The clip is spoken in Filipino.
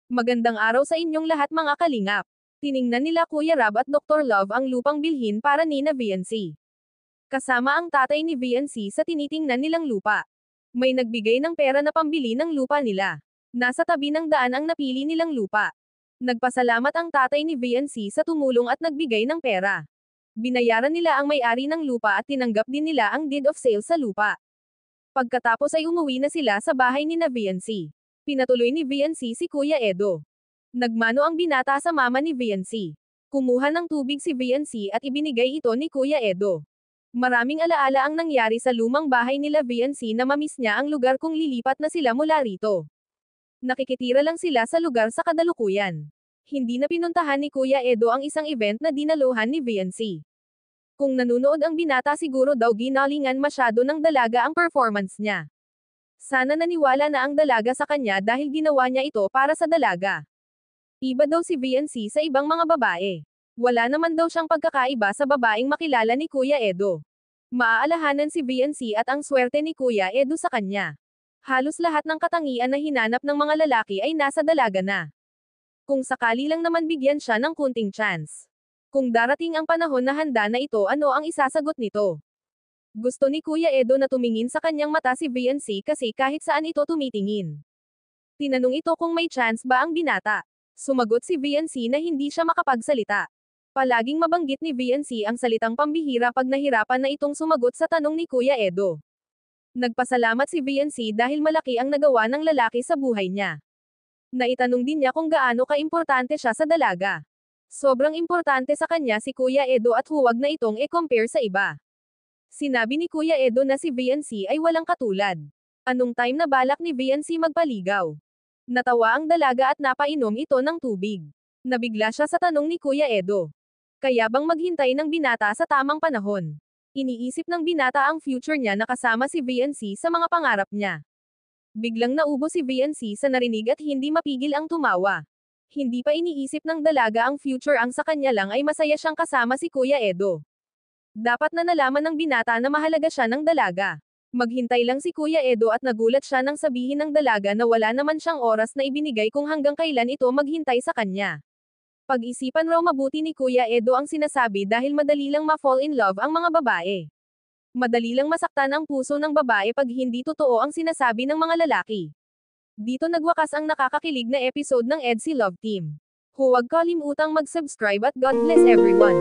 Magandang araw sa inyong lahat mga kalingap. Tiningnan nila Kuya Rab at Dr. Love ang lupang bilhin para Nina VNC. Kasama ang tatay ni VNC sa tinitingnan nilang lupa. May nagbigay ng pera na pambili ng lupa nila. Nasa tabi ng daan ang napili nilang lupa. Nagpasalamat ang tatay ni VNC sa tumulong at nagbigay ng pera. Binayaran nila ang may-ari ng lupa at tinanggap din nila ang deed of sale sa lupa. Pagkatapos ay umuwi na sila sa bahay ni na VNC. Pinatuloy ni VNC si Kuya Edo. Nagmano ang binata sa mama ni VNC. Kumuha ng tubig si VNC at ibinigay ito ni Kuya Edo. Maraming alaala ang nangyari sa lumang bahay nila VNC na mamiss niya ang lugar kung lilipat na sila mula rito. Nakikitira lang sila sa lugar sa kadalukuyan. Hindi na pinuntahan ni Kuya Edo ang isang event na dinaluhan ni VNC. Kung nanunood ang binata siguro daw ginalingan masyado ng dalaga ang performance niya. Sana naniwala na ang dalaga sa kanya dahil ginawa niya ito para sa dalaga. Iba daw si VNC sa ibang mga babae. Wala naman daw siyang pagkakaiba sa babaeng makilala ni Kuya Edo. Maaalahanan si VNC at ang swerte ni Kuya Edo sa kanya. Halos lahat ng katangian na hinanap ng mga lalaki ay nasa dalaga na. Kung sakali lang naman bigyan siya ng kunting chance. Kung darating ang panahon na handa na ito, ano ang isasagot nito? Gusto ni Kuya Edo na tumingin sa kanyang mata si VNC kasi kahit saan ito tumitingin. Tinanong ito kung may chance ba ang binata. Sumagot si VNC na hindi siya makapagsalita. Palaging mabanggit ni VNC ang salitang pambihira pag nahirapan na itong sumagot sa tanong ni Kuya Edo. Nagpasalamat si VNC dahil malaki ang nagawa ng lalaki sa buhay niya. Naitanong din niya kung gaano kaimportante siya sa dalaga. Sobrang importante sa kanya si Kuya Edo at huwag na itong i-compare sa iba. Sinabi ni Kuya Edo na si VNC ay walang katulad. Anong time na balak ni VNC magpaligaw? Natawa ang dalaga at napainom ito ng tubig. Nabigla siya sa tanong ni Kuya Edo. Kaya bang maghintay ng binata sa tamang panahon? Iniisip ng binata ang future niya na kasama si VNC sa mga pangarap niya. Biglang naubo si VNC sa narinig at hindi mapigil ang tumawa. Hindi pa iniisip ng dalaga ang future, ang sa kanya lang ay masaya siyang kasama si Kuya Edo. Dapat na nalaman ng binata na mahalaga siya ng dalaga. Maghintay lang si Kuya Edo at nagulat siya nang sabihin ng dalaga na wala naman siyang oras na ibinigay kung hanggang kailan ito maghintay sa kanya. Pag-isipan raw mabuti ni Kuya Edo ang sinasabi dahil madali lang ma-fall in love ang mga babae. Madali lang masaktan ang puso ng babae pag hindi totoo ang sinasabi ng mga lalaki. Dito nagwakas ang nakakakilig na episode ng EDSI Love Team. Huwag kalimutang mag-subscribe at God bless everyone.